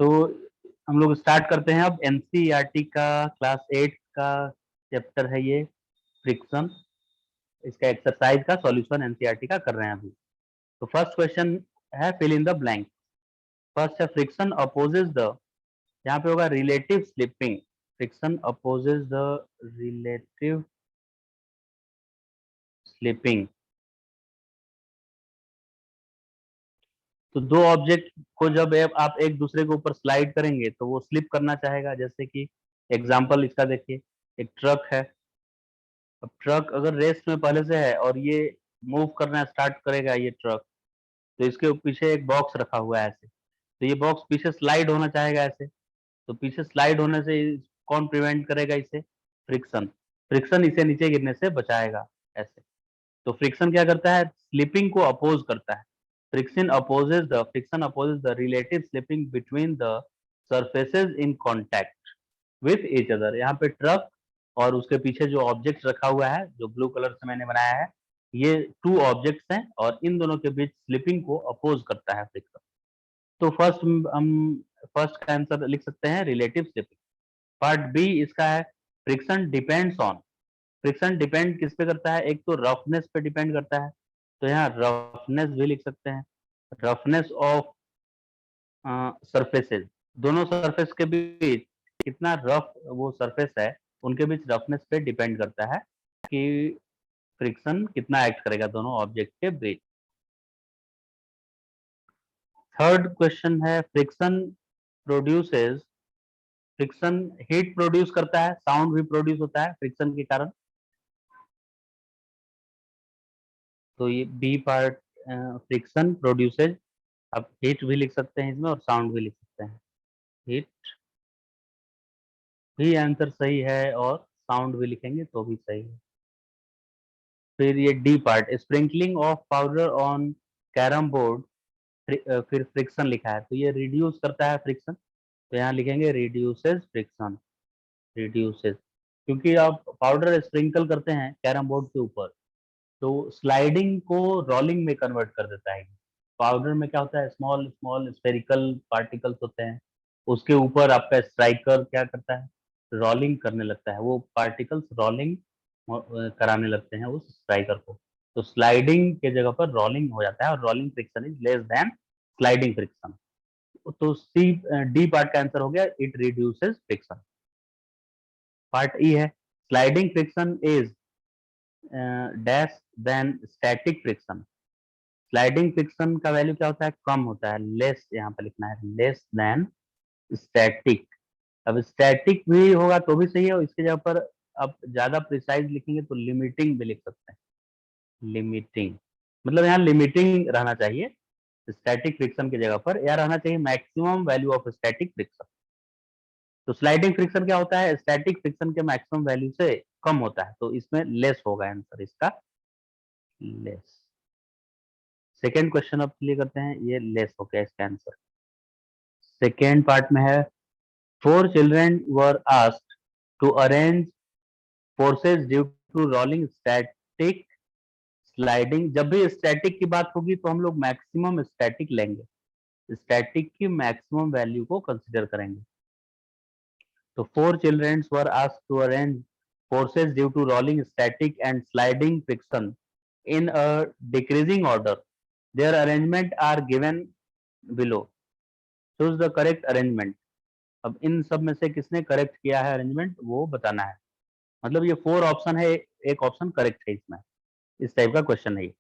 तो हम लोग स्टार्ट करते हैं अब एनसीईआरटी का क्लास 8 का चैप्टर है ये फ्रिक्शन। इसका एक्सरसाइज का सॉल्यूशन एनसीईआरटी का कर रहे हैं अभी। तो फर्स्ट क्वेश्चन है fill in the blank. First है फ्रिक्शन अपोजेस द, यहाँ पे होगा relative slipping. Friction opposes the relative slipping. तो दो ऑब्जेक्ट को जब आप एक दूसरे के ऊपर स्लाइड करेंगे तो वो स्लिप करना चाहेगा। जैसे कि एग्जांपल इसका देखिए, एक ट्रक है। अब ट्रक अगर रेस्ट में पहले से है और ये मूव करना स्टार्ट करेगा ये ट्रक, तो इसके पीछे एक बॉक्स रखा हुआ है ऐसे, तो ये बॉक्स पीछे स्लाइड होना चाहेगा ऐसे। तो पीछे स्लाइड होने से कौन प्रिवेंट करेगा इसे? फ्रिक्शन। फ्रिक्शन इसे नीचे गिरने से बचाएगा ऐसे। तो फ्रिक्शन क्या करता है? स्लिपिंग को अपोज करता है। Friction opposes the relative slipping between the surfaces in contact with each other. यहाँ पे ट्रक और उसके पीछे जो ऑब्जेक्ट रखा हुआ है, जो ब्लू कलर से मैंने बनाया है, ये टू ऑब्जेक्ट्स हैं और इन दोनों के बीच स्लिपिंग को अपोज करता है फ्रिक्शन। तो हम फर्स्ट का आंसर लिख सकते हैं रिलेटिव स्लिपिंग। पार्ट बी इसका है friction depends on. Friction depend किस पे करता है? एक तो रफनेस पे डिपेंड करता है, तो यहाँ रफनेस भी लिख सकते हैं। रफनेस ऑफ सरफेसेस, दोनों सरफेस के बीच कितना रफ वो सरफेस है, उनके बीच रफनेस पे डिपेंड करता है कि फ्रिक्शन कितना एक्ट करेगा दोनों ऑब्जेक्ट के बीच। थर्ड क्वेश्चन है friction produces. Friction heat produce करता है, साउंड भी प्रोड्यूस होता है फ्रिक्शन के कारण। तो ये बी पार्ट, फ्रिक्शन प्रोड्यूसेज। आप हीट भी लिख सकते हैं इसमें और साउंड भी लिख सकते हैं। हीट भी आंसर सही है और साउंड भी लिखेंगे तो भी सही है। फिर ये D part, sprinkling of powder on carrom board, फिर फ्रिक्शन लिखा है, तो ये रिड्यूस करता है फ्रिक्शन, तो यहाँ लिखेंगे रिड्यूसेस फ्रिक्शन। रिड्यूसेस, क्योंकि आप पाउडर स्प्रिंकल करते हैं कैरम बोर्ड के ऊपर, तो स्लाइडिंग को रोलिंग में कन्वर्ट कर देता है। पाउडर में क्या होता है? स्मॉल स्मॉल स्फेरिकल पार्टिकल्स होते हैं, उसके ऊपर आपका स्ट्राइकर क्या करता है? रोलिंग करने लगता है। वो पार्टिकल्स रोलिंग कराने लगते हैं उस स्ट्राइकर को, तो स्लाइडिंग के जगह पर रोलिंग हो जाता है और rolling friction is less than sliding friction. तो सी डी पार्ट का आंसर हो गया it reduces friction. Part E है sliding friction is dash than static friction. Sliding friction का वैल्यू क्या होता है? कम होता है, लेस यहाँ पे लिखना है, लेस देन स्टैटिक। अब स्टैटिक भी होगा तो भी सही है, और इसके जगह पर आप ज्यादा प्रिसाइज लिखेंगे तो लिमिटिंग भी लिख सकते हैं। लिमिटिंग मतलब यहाँ लिमिटिंग रहना चाहिए स्टैटिक फ्रिक्शन की जगह पर, या रहना चाहिए maximum value of static friction. तो स्लाइडिंग फ्रिक्शन क्या होता है? स्टैटिक फ्रिक्शन के मैक्सिमम वैल्यू से कम होता है, तो इसमें लेस होगा आंसर इसका, लेस। सेकेंड क्वेश्चन अब क्लियर करते हैं, ये लेस हो गया इसका आंसर। सेकेंड पार्ट में है four children were asked to arrange forces due to rolling static sliding. जब भी स्टैटिक की बात होगी तो हम लोग मैक्सिमम स्टैटिक लेंगे, स्टैटिक की मैक्सिमम वैल्यू को कंसिडर करेंगे। तो four children were asked to arrange forces due to rolling static and sliding friction in a decreasing order. Their arrangement are given below. Choose the correct arrangement. अब इन सब में से किसने correct किया है अरेंजमेंट, वो बताना है। मतलब ये फोर ऑप्शन है, एक ऑप्शन करेक्ट है इसमें, इस टाइप का क्वेश्चन है ये।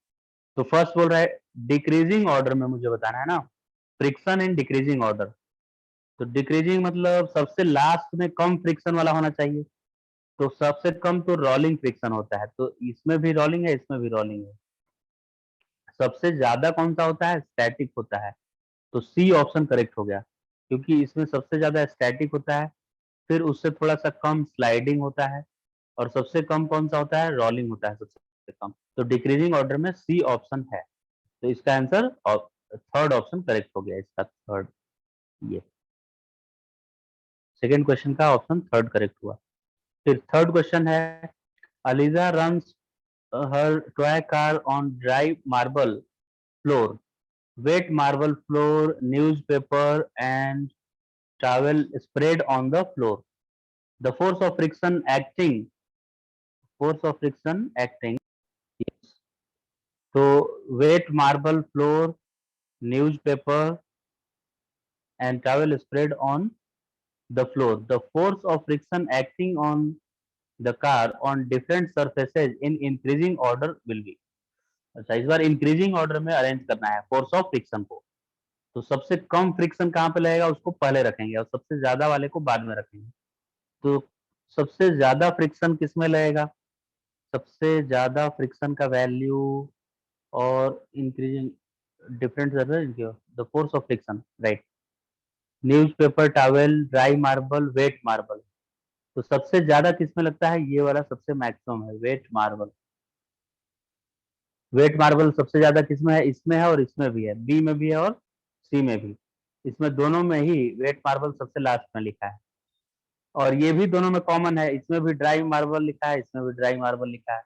तो फर्स्ट बोल रहा है डिक्रीजिंग ऑर्डर में मुझे बताना है ना, फ्रिक्शन इन डिक्रीजिंग ऑर्डर। तो डिक्रीजिंग मतलब सबसे लास्ट में कम फ्रिक्शन वाला होना चाहिए, तो सबसे कम तो रोलिंग फ्रिक्शन होता है, तो इसमें भी रोलिंग है, इसमें भी रोलिंग है। सबसे ज्यादा कौन सा होता है? स्टैटिक होता है, तो सी ऑप्शन करेक्ट हो गया, क्योंकि इसमें सबसे ज्यादा स्टैटिक होता है, फिर उससे थोड़ा सा कम स्लाइडिंग होता है, और सबसे कम कौन सा होता है? रोलिंग होता है सबसे कम। तो डिक्रीजिंग ऑर्डर में सी ऑप्शन है, तो इसका आंसर थर्ड ऑप्शन करेक्ट हो गया इसका, थर्ड। ये सेकेंड क्वेश्चन का ऑप्शन थर्ड करेक्ट हुआ। फिर थर्ड क्वेश्चन है ELISA runs her toy car on dry marble floor, wet marble floor, newspaper and towel spread on the floor. The force of friction acting. Yes. So wet marble floor, newspaper, and towel spread on the floor. The force of friction acting on the car on different surfaces in increasing order will be. अच्छा, इस बार increasing order में arrange करना है force of friction को। तो सबसे कम friction कहाँ पे लगेगा उसको पहले रखेंगे और सबसे ज्यादा वाले को बाद में रखेंगे। तो सबसे ज्यादा फ्रिक्शन किस में लगेगा? सबसे ज्यादा फ्रिक्शन का वैल्यू और increasing different the force of friction, right. Newspaper, towel, dry marble, wet marble. तो सबसे ज्यादा किसमें लगता है? ये वाला सबसे मैक्सिमम है, वेट मार्बल। वेट मार्बल सबसे ज्यादा किसमें है? इसमें है और इसमें भी है, बी में भी है और सी में भी। इसमें दोनों में ही वेट मार्बल सबसे लास्ट में लिखा है और ये भी दोनों में कॉमन है, इसमें भी ड्राई मार्बल लिखा है, इसमें भी ड्राई मार्बल लिखा है।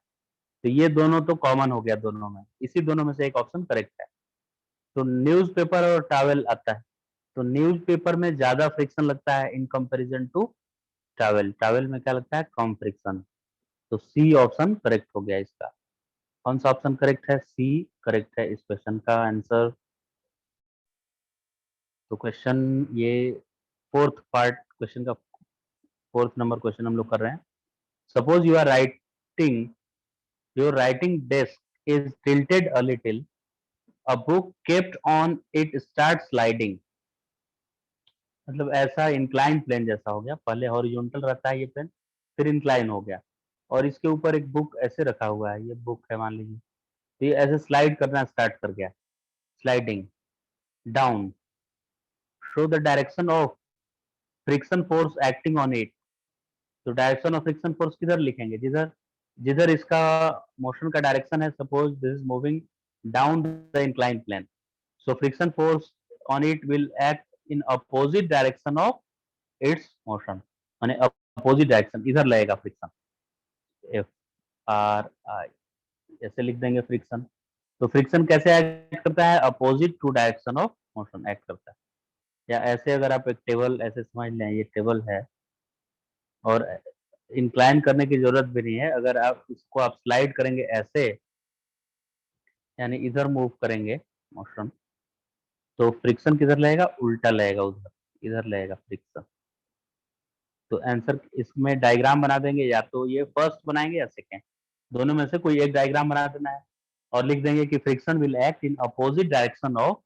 तो ये दोनों तो कॉमन हो गया दोनों में, इसी दोनों में से एक ऑप्शन करेक्ट है। तो न्यूज़पेपर और टॉवेल आता है। तो न्यूज़पेपर में ज्यादा फ्रिक्शन लगता है in comparison to towel. Towel में क्या लगता है? कम फ्रिक्शन। तो सी ऑप्शन करेक्ट हो गया इसका। कौन सा ऑप्शन करेक्ट है? सी करेक्ट है इस क्वेश्चन का आंसर। तो क्वेश्चन ये फोर्थ पार्ट क्वेश्चन का फोर्थ नंबर क्वेश्चन हम लोग कर रहे हैं। Suppose you are writing, your writing desk is tilted a little, a book kept on it start sliding. मतलब ऐसा इंक्लाइन प्लेन जैसा हो गया, पहले हॉरिजॉन्टल रहता है ये प्लेन, फिर इंक्लाइन हो गया और इसके ऊपर एक बुक ऐसे रखा हुआ है, ये बुक है मान लीजिए। तो ये ऐसे स्लाइड करना स्टार्ट कर गया, sliding down. Show the direction of friction force acting on it. तो डायरेक्शन ऑफ फ्रिक्शन फोर्स किधर लिखेंगे? जिधर जिधर इसका मोशन का डायरेक्शन है। Suppose this is moving down the incline plane, so friction force on it will act in opposite direction of its motion. माने opposite direction, इधर लगेगा फ्रिक्शन। एफ आर आई ऐसे लिख देंगे फ्रिक्शन। तो फ्रिक्शन कैसे एक्ट करता है? Opposite to direction of motion act करता है। या ऐसे अगर आप एक टेबल ऐसे समझ लें, ये टेबल है और इंक्लाइन करने की जरूरत भी नहीं है। अगर आप इसको आप स्लाइड करेंगे ऐसे, यानी इधर मूव करेंगे मोशन, तो फ्रिक्शन किधर लगेगा? उल्टा लगेगा, उधर इधर लगेगा फ्रिक्शन। तो आंसर इसमें डायग्राम बना देंगे, या तो ये फर्स्ट बनाएंगे या सेकेंड, दोनों में से कोई एक डायग्राम बना देना है और लिख देंगे कि friction will act in opposite direction of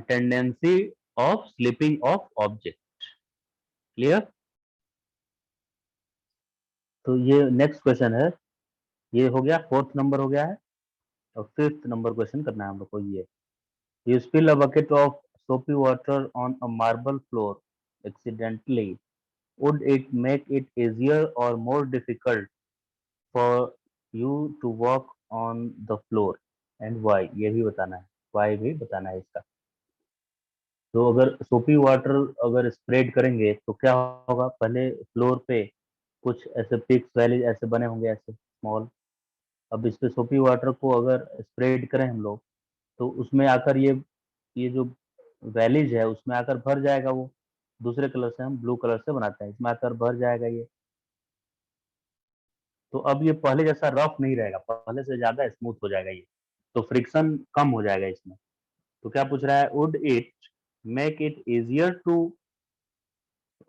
tendency of slipping of object. Clear? तो ये नेक्स्ट क्वेश्चन है, ये हो गया फोर्थ नंबर हो गया है। और फिफ्थ नंबर क्वेश्चन करना है हम लोग को। ये you spill a bucket of soapy water on a marble floor accidentally, would it make it easier or more difficult for you to walk on the floor and why? ये भी बताना है, why भी बताना है इसका। तो अगर सोपी वाटर अगर स्प्रेड करेंगे तो क्या होगा? पहले फ्लोर पे कुछ ऐसे पिक्स वैली ऐसे बने होंगे ऐसे स्मॉल। अब इस पे सोपी वाटर को अगर स्प्रेड करें हम लोग, तो उसमें आकर ये जो वैलीज है उसमें आकर भर जाएगा। वो दूसरे कलर से हम ब्लू कलर से बनाते हैं, इसमें आकर भर जाएगा ये। तो अब ये पहले जैसा रफ नहीं रहेगा, पहले से ज्यादा स्मूथ हो जाएगा ये। तो फ्रिक्शन कम हो जाएगा इसमें। तो क्या पूछ रहा है? Would it make it easier to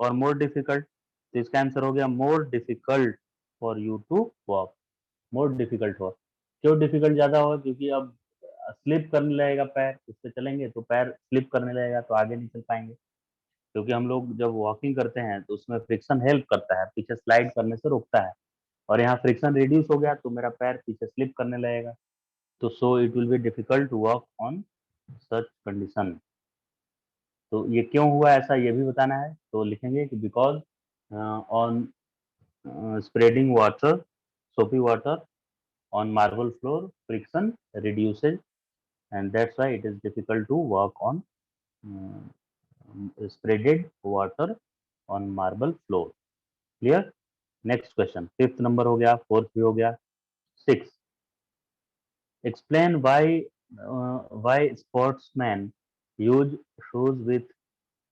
और मोर डिफिकल्ट? तो इसका आंसर हो गया more difficult for you to walk. More difficult हो। क्यों डिफिकल्ट ज्यादा होगा? क्योंकि अब स्लिप करने लगेगा पैर, उस पर चलेंगे तो पैर स्लिप करने लगेगा तो आगे नहीं चल पाएंगे। क्योंकि हम लोग जब वॉकिंग करते हैं तो उसमें फ्रिक्शन हेल्प करता है, पीछे स्लाइड करने से रोकता है। और यहाँ फ्रिक्शन रिड्यूस हो गया तो मेरा पैर पीछे स्लिप करने लगेगा। तो so it will be difficult to walk on such condition. तो ये क्यों हुआ ऐसा ये भी बताना है। तो लिखेंगे कि बिकॉज ऑन स्प्रेडिंग वाटर, सोपी water on marble floor, friction reduces, and that's why it is difficult to walk on spreaded water on marble floor. Clear? Next question, fifth number हो गया, fourth भी हो गया। Six, explain why sportsmen use shoes with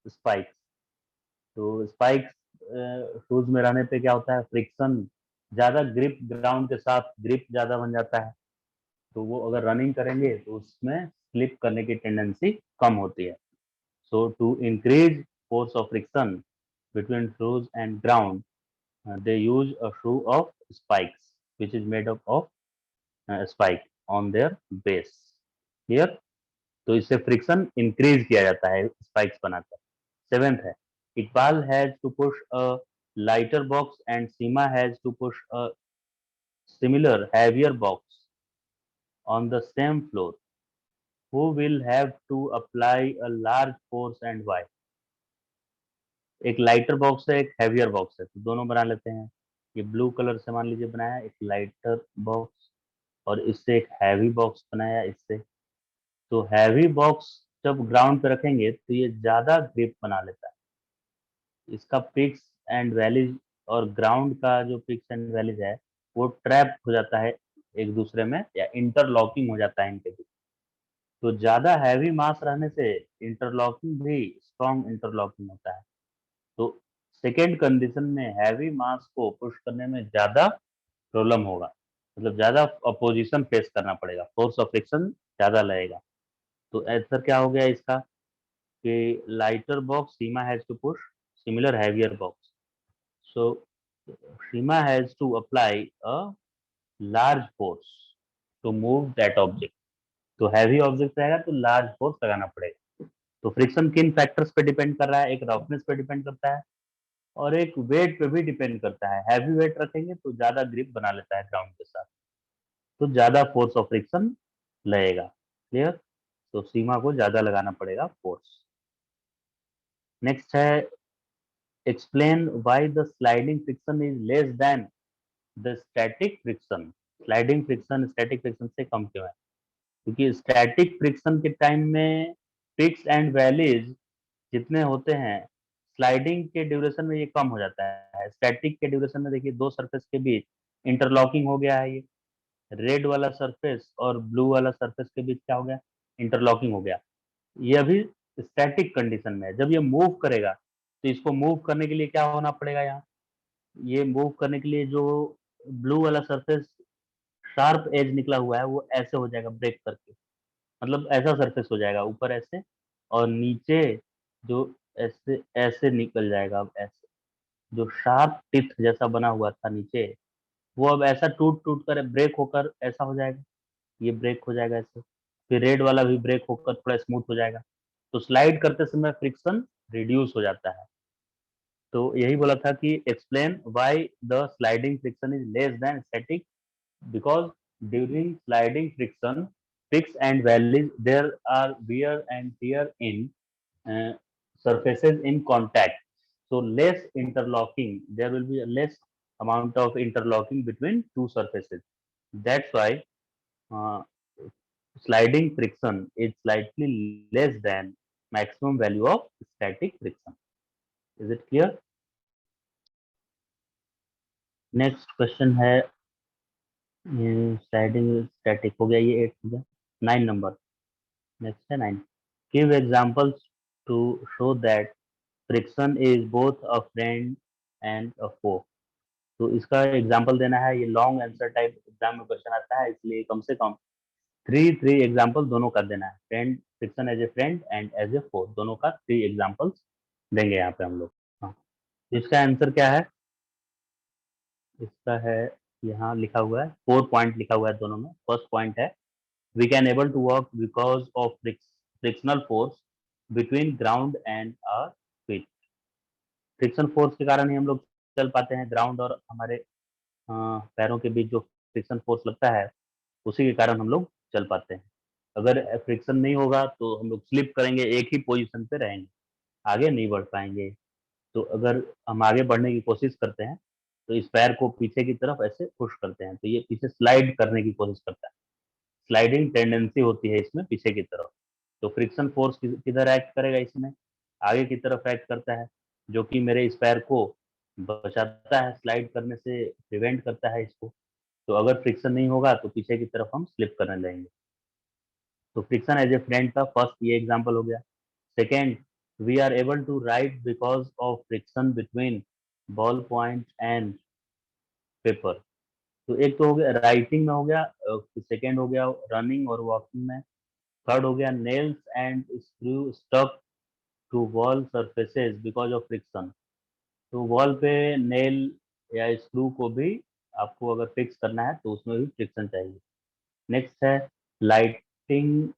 spikes. तो spikes shoes में रहने पे क्या होता है, फ्रिक्शन ज्यादा, ग्रिप ग्राउंड के साथ ग्रिप ज्यादा बन जाता है, तो वो अगर रनिंग करेंगे तो उसमें स्लिप करने की टेंडेंसी कम होती है। So to increase force of friction between shoes and ground, they use a shoe of spikes which is made up of spike on their base. Clear? तो इससे फ्रिक्शन इंक्रीज किया जाता है स्पाइक्स बनाकर। सेवेंथ है, Iqbal has to push a lighter box and Seema has to push a similar heavier box on the same floor. Who will have to apply a large force and why? एक lighter box है, एक heavier box है, तो दोनों बना लेते हैं। ये ब्लू कलर से मान लीजिए बनाया एक लाइटर बॉक्स, और इससे एक हैवी बॉक्स बनाया इससे। तो हैवी बॉक्स जब ग्राउंड पे रखेंगे तो ये ज्यादा ग्रिप बना लेता है। इसका पिक्स एंड वैलीज और ग्राउंड का जो पिक्स एंड वैलीज है वो ट्रैप हो जाता है एक दूसरे में, या इंटरलॉकिंग हो जाता है इनके बीच। तो ज्यादा हैवी मास रहने से इंटरलॉकिंग भी स्ट्रॉन्ग इंटरलॉकिंग होता है। तो सेकेंड कंडीशन में हैवी मास को पुश करने में ज्यादा प्रॉब्लम होगा, मतलब ज्यादा अपोजिशन फेस करना पड़ेगा, फोर्स ऑफ फ्रिक्शन ज्यादा लगेगा। तो आंसर क्या हो गया इसका कि lighter box Seema has to push similar heavier box, so Seema has to apply a large force to move that object. तो हैवी ऑब्जेक्ट रहेगा तो लार्ज फोर्स लगाना पड़ेगा। तो फ्रिक्शन किन फैक्टर्स पे डिपेंड कर रहा है, एक रफनेस पे डिपेंड करता है और एक वेट पे भी डिपेंड करता है। हैवी वेट रखेंगे तो ज्यादा ग्रिप बना लेता है ग्राउंड के साथ, तो ज्यादा फोर्स ऑफ फ्रिक्शन लगेगा। क्लियर? तो सीमा को ज्यादा लगाना पड़ेगा फोर्स। नेक्स्ट है, explain why the sliding friction is less then the static friction. Sliding friction static friction से कम क्यों है? क्योंकि स्टैटिक फ्रिक्शन के टाइम में पिक्स एंड वैलीज जितने होते हैं, स्लाइडिंग के ड्यूरेशन में ये कम हो जाता है। स्टैटिक के ड्यूरेशन में देखिए दो सरफेस के बीच इंटरलॉकिंग हो गया है, ये रेड वाला सरफेस और ब्लू वाला सरफेस के बीच क्या हो गया, इंटरलॉकिंग हो गया। ये अभी स्टैटिक कंडीशन में है। जब ये मूव करेगा तो इसको मूव करने के लिए क्या होना पड़ेगा, यहाँ ये मूव करने के लिए जो ब्लू वाला सरफेस शार्प एज निकला हुआ है वो ऐसे हो जाएगा ब्रेक करके, मतलब ऐसा सरफेस हो जाएगा ऊपर ऐसे, और नीचे जो ऐसे ऐसे निकल जाएगा। अब ऐसे जो शार्प टिथ जैसा बना हुआ था नीचे, वो अब ऐसा टूट टूट कर ब्रेक होकर ऐसा हो जाएगा, ये ब्रेक हो जाएगा ऐसे। फिर रेड वाला भी ब्रेक होकर थोड़ा स्मूथ हो जाएगा। तो स्लाइड करते समय फ्रिक्शन रिड्यूस हो जाता है। तो यही बोला था कि explain why the sliding friction is less then static, because during sliding friction, peaks and valleys, there are wear and tear in uh, surfaces in contact. So less interlocking, there will be a less amount of interlocking between two surfaces. That's why uh, sliding friction is slightly less than maximum value of static friction. Is it clear? Next question है, ये sliding static हो गया, ये 8 हो गया। 9 number, next है 9। Give examples to show that friction is both a friend and a foe. तो इसका एग्जांपल देना है। ये लॉन्ग आंसर टाइप एग्जाम में क्वेश्चन आता है, इसलिए कम से कम थ्री एग्जांपल दोनों का देना है। Friend, friction as a friend and as a foe, दोनों का 3 एग्जांपल्स देंगे यहाँ पे हम लोग। हाँ, तो इसका आंसर क्या है, इसका है यहाँ लिखा हुआ है, 4 पॉइंट लिखा हुआ है दोनों में। फर्स्ट पॉइंट है, we can able to walk because of frictional force between ground and our feet। Friction force के कारण ही हम लोग चल पाते हैं। ग्राउंड और हमारे पैरों के बीच जो फ्रिक्शन फोर्स लगता है उसी के कारण हम लोग चल पाते हैं। अगर फ्रिक्शन नहीं होगा तो हम लोग स्लिप करेंगे, एक ही पोजीशन पे रहेंगे, आगे नहीं बढ़ पाएंगे। तो अगर हम आगे बढ़ने की कोशिश करते हैं तो इस पैर को पीछे की तरफ ऐसे पुश करते हैं तो ये पीछे स्लाइड करने की कोशिश करता है। स्लाइडिंग टेंडेंसी होती है इसमें पीछे की तरफ। तो फ्रिक्शन फोर्स किधर एक्ट करेगा, इसमें आगे की तरफ एक्ट करता है, जो कि मेरे इस पैर को बचाता है स्लाइड करने से, प्रिवेंट करता है इसको। तो अगर फ्रिक्शन नहीं होगा तो पीछे की तरफ हम स्लिप करने लगेंगे। तो फ्रिक्शन एज ए फ्रेंड का फर्स्ट ये एग्जांपल हो गया। Second, we are able to write because of friction between ball point and paper. तो एक तो हो गया राइटिंग में हो गया, सेकेंड हो गया रनिंग और वॉकिंग में, थर्ड हो गया nails and screw stuck to wall surfaces because of friction. तो वॉल पे नेल या स्क्रू को भी आपको अगर फिक्स करना है तो उसमें भी फ्रिक्शन चाहिए। नेक्स्ट है lighting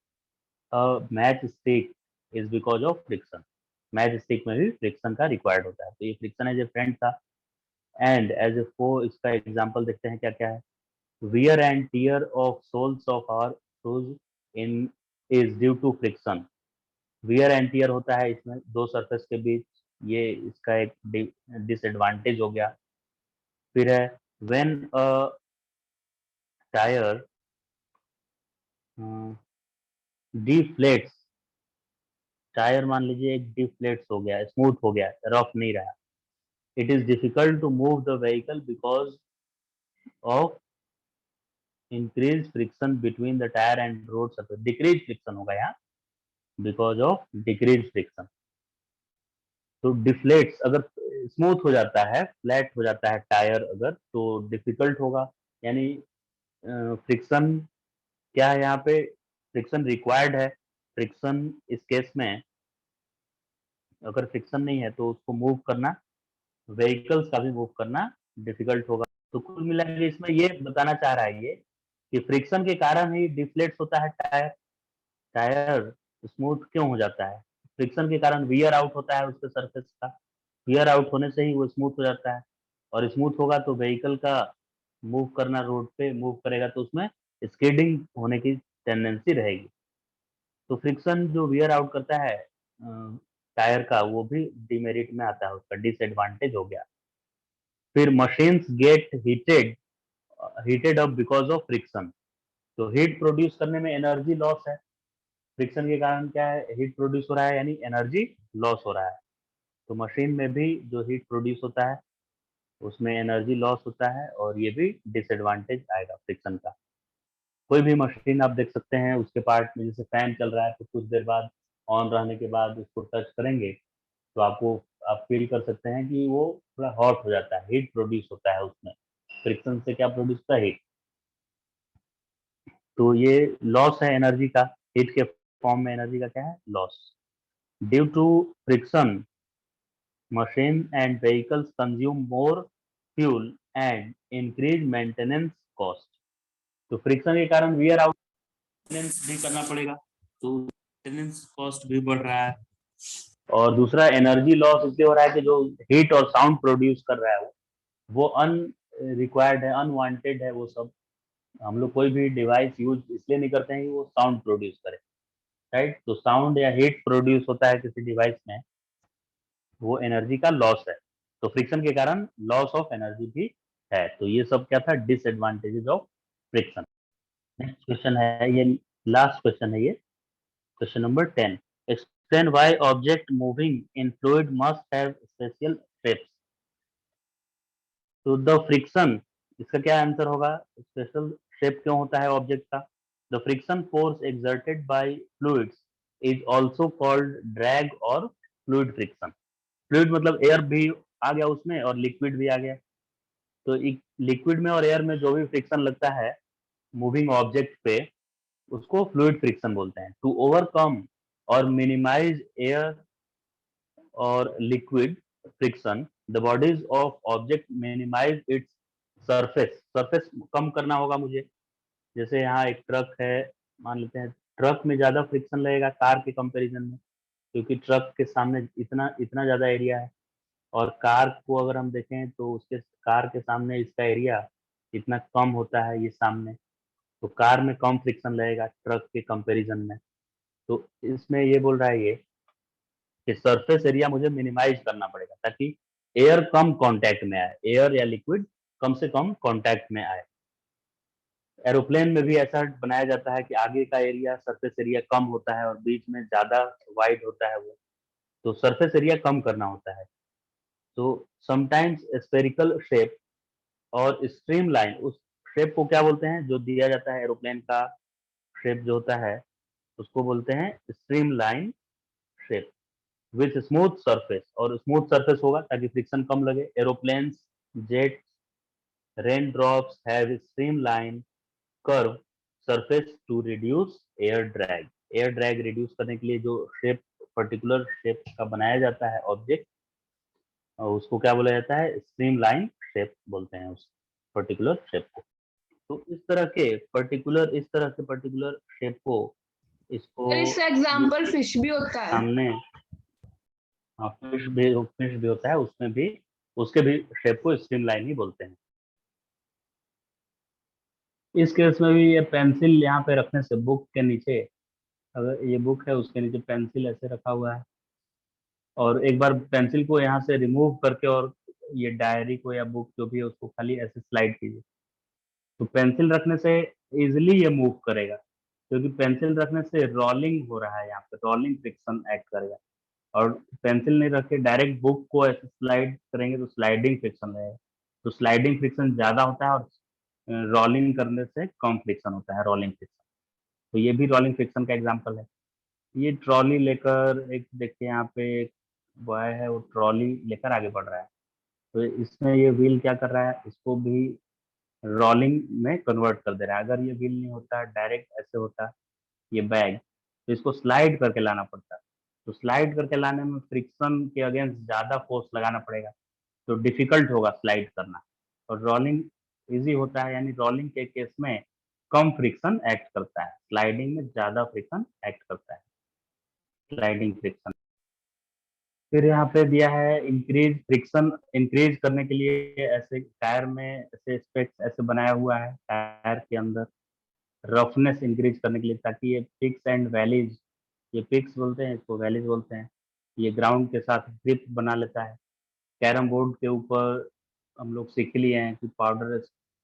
match stick is because of friction. Match stick में भी फ्रिक्शन का रिक्वायर्ड होता है, तो ये फ्रिक्शन एज ए फ्रेंड था। एंड एज ए फो इसका एग्जाम्पल देखते हैं क्या क्या है। Wear and tear of soles of our shoes in is due to friction. Wear and tear होता है इसमें दो सरफेस के बीच, ये इसका एक डिसएडवांटेज हो गया। फिर है व्हेन अ टायर डिफ्लेट्स, टायर मान लीजिए एक डिफ्लेट्स हो गया, स्मूथ हो गया, रफ नहीं रहा, it is difficult to move the vehicle because of increase friction between the tyre and road surface. Decrease friction होगा यहाँ, बिकॉज ऑफ डिक्रीज फ्रिक्शन। तो डिफ्लेट्स अगर स्मूथ हो जाता है, फ्लैट हो जाता है टायर अगर, तो डिफिकल्ट होगा, यानी फ्रिक्शन क्या है यहाँ पे, फ्रिक्शन रिक्वायर्ड है। फ्रिक्शन इस केस में अगर फ्रिक्शन नहीं है तो उसको मूव करना, व्हीकल्स का भी मूव करना डिफिकल्ट होगा। तो कुल मिला के इसमें ये बताना चाह रहा है ये कि फ्रिक्शन के कारण ही डिफ्लेक्ट होता है टायर। टायर स्मूथ क्यों हो जाता है? फ्रिक्शन के कारण वियर आउट होता है उसके सरफेस का, वियर आउट होने से ही वो स्मूथ हो जाता है, और स्मूथ होगा तो व्हीकल का मूव करना, रोड पे मूव करेगा तो उसमें स्किडिंग होने की टेंडेंसी रहेगी। तो फ्रिक्शन जो वियर आउट करता है टायर का, वो भी डिमेरिट में आता है, उसका डिसएडवांटेज हो गया। फिर machines gate heated up because of friction. तो हीट प्रोड्यूस करने में एनर्जी लॉस है, फ्रिक्शन के कारण क्या है, हीट प्रोड्यूस हो रहा है, यानी एनर्जी लॉस हो रहा है। तो मशीन में भी जो हीट प्रोड्यूस होता है उसमें एनर्जी लॉस होता है, और ये भी डिसएडवांटेज आएगा फ्रिक्शन का। कोई भी मशीन आप देख सकते हैं उसके पार्ट में, जैसे फैन चल रहा है तो कुछ देर बाद ऑन रहने के बाद उसको टच करेंगे तो आपको आप फील कर सकते हैं कि वो थोड़ा हॉट हो जाता है, हीट प्रोड्यूस होता है उसमें। फ्रिक्शन से क्या प्रोड्यूस होता है, हीट। तो ये लॉस है एनर्जी का, हीट के फॉर्म में एनर्जी का क्या है, loss. Due to friction machine and vehicles consume more fuel and increase maintenance cost. तो फ्रिक्शन के कारण वियर आउट मेंटेनेंस भी करना पड़ेगा, तो मेंटेनेंस कॉस्ट भी बढ़ रहा है। और दूसरा एनर्जी लॉस इसलिए हो रहा है कि जो हीट और साउंड प्रोड्यूस कर रहा है वो अन रिक्वायर्ड है, अनवांटेड है वो सब। हम लोग कोई भी डिवाइस यूज इसलिए नहीं करते हैं कि वो साउंड प्रोड्यूस करे, राइट। तो साउंड या हीट प्रोड्यूस होता है किसी डिवाइस में, वो एनर्जी का लॉस है। तो फ्रिक्शन के कारण लॉस ऑफ एनर्जी भी है। तो ये सब क्या था, disadvantages of friction. Next question है ये, लास्ट क्वेश्चन है ये, question number 10। Explain why object moving in fluid must have special shapes. तो द फ्रिक्शन, इसका क्या आंसर होगा, स्पेशल शेप क्यों होता है ऑब्जेक्ट का? The friction force exerted by fluids is also called drag और फ्लूइड फ्रिक्शन। फ्लूइड मतलब एयर भी आ गया उसमें और लिक्विड भी आ गया। तो लिक्विड में और एयर में जो भी फ्रिक्शन लगता है मूविंग ऑब्जेक्ट पे, उसको फ्लूइड फ्रिक्शन बोलते हैं। To overcome or minimise air or liquid friction, the bodies of object minimise its surface. Surface कम करना होगा मुझे। जैसे यहाँ एक ट्रक है, मान लेते हैं ट्रक में ज्यादा फ्रिक्शन लगेगा कार के कंपैरिजन में, क्योंकि ट्रक के सामने इतना इतना ज्यादा एरिया है, और कार को अगर हम देखें तो उसके कार के सामने इसका एरिया इतना कम होता है ये सामने। तो कार में कम फ्रिक्शन लगेगा ट्रक के कंपैरिजन में। तो इसमें ये बोल रहा है ये कि सरफेस एरिया मुझे मिनिमाइज करना पड़ेगा ताकि एयर कम कांटेक्ट में आए, एयर या लिक्विड कम से कम कांटेक्ट में आए। एरोप्लेन में भी ऐसा बनाया जाता है कि आगे का एरिया सरफेस एरिया कम होता है और बीच में ज्यादा वाइड होता है वो, तो सरफेस एरिया कम करना होता है। तो समटाइम्स स्फेरिकल शेप और स्ट्रीमलाइन, उस शेप को क्या बोलते हैं जो दिया जाता है एरोप्लेन का शेप जो होता है, उसको बोलते हैं streamline shape. With smooth surface, और स्मूथ सरफेस होगा ताकि फ्रिक्शन कम लगे। Aeroplanes, jet, rain drops have streamline curve surface to reduce air drag. Air drag reduce करने के लिए जो शेप, पर्टिकुलर शेप का बनाया जाता है ऑब्जेक्ट, उसको क्या बोला जाता है? स्ट्रीमलाइन शेप बोलते हैं उस पर्टिकुलर शेप को। तो इस तरह के पर्टिकुलर शेप को, इसको सर इसका ये एग्जाम्पल फिश भी होता है। सामने, हाँ, फिश भी होता है, उसमें भी उसके भी शेप को स्ट्रीमलाइन ही बोलते हैं। इस केस में भी ये पेंसिल यहाँ पे रखने से, बुक के नीचे, अगर ये बुक है उसके नीचे पेंसिल ऐसे रखा हुआ है, और एक बार पेंसिल को यहाँ से रिमूव करके और ये डायरी को या बुक जो भी है उसको खाली ऐसे स्लाइड कीजिए, तो पेंसिल रखने से इजिली ये मूव करेगा, क्योंकि पेंसिल रखने से रोलिंग हो रहा है, यहाँ पे रोलिंग फ्रिक्शन एक्ट करेगा। और पेंसिल नहीं रख के डायरेक्ट बुक को ऐसे स्लाइड करेंगे तो स्लाइडिंग फ्रिक्शन रहेगा, तो स्लाइडिंग फ्रिक्शन ज्यादा होता है और रोलिंग करने से कम फ्रिक्शन होता है, रोलिंग फ्रिक्शन। तो ये भी रोलिंग फ्रिक्शन का एग्जाम्पल है। ये ट्रॉली लेकर, एक देखिए यहाँ पे एक बॉय है, वो ट्रॉली लेकर आगे बढ़ रहा है, तो इसमें ये व्हील क्या कर रहा है, इसको भी रोलिंग में कन्वर्ट कर दे रहा है। अगर ये व्हील नहीं होता, डायरेक्ट ऐसे होता ये बैग, तो इसको स्लाइड करके लाना पड़ता, तो स्लाइड करके लाने में फ्रिक्शन के अगेंस्ट ज्यादा फोर्स लगाना पड़ेगा, तो डिफिकल्ट होगा स्लाइड करना। और रोलिंग इजी होता है, यानी रोलिंग के केस में कम फ्रिक्शन एक्ट करता है, स्लाइडिंग में ज्यादा फ्रिक्शन एक्ट करता है, स्लाइडिंग फ्रिक्शन। फिर यहाँ पे दिया है इंक्रीज फ्रिक्शन, इंक्रीज करने के लिए ऐसे टायर में ऐसे स्पेक्स ऐसे बनाया हुआ है टायर के अंदर, रफनेस इंक्रीज करने के लिए, ताकि ये पिक्स एंड वैलीज, ये पिक्स बोलते हैं, इसको वैलीज बोलते हैं, ये ग्राउंड के साथ ग्रिप बना लेता है। कैरम बोर्ड के ऊपर हम लोग सीख लिए हैं कि पाउडर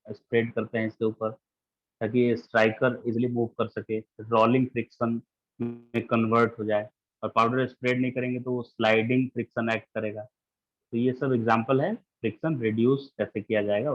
स्प्रेड करते हैं इसके ऊपर, ताकि ये स्ट्राइकर इजिली मूव कर सके, रोलिंग फ्रिक्शन में कन्वर्ट हो जाए। और पाउडर स्प्रेड नहीं करेंगे तो वो स्लाइडिंग फ्रिक्शन एक्ट करेगा। तो ये सब एग्जांपल है फ्रिक्शन रिड्यूस कैसे किया जाएगा।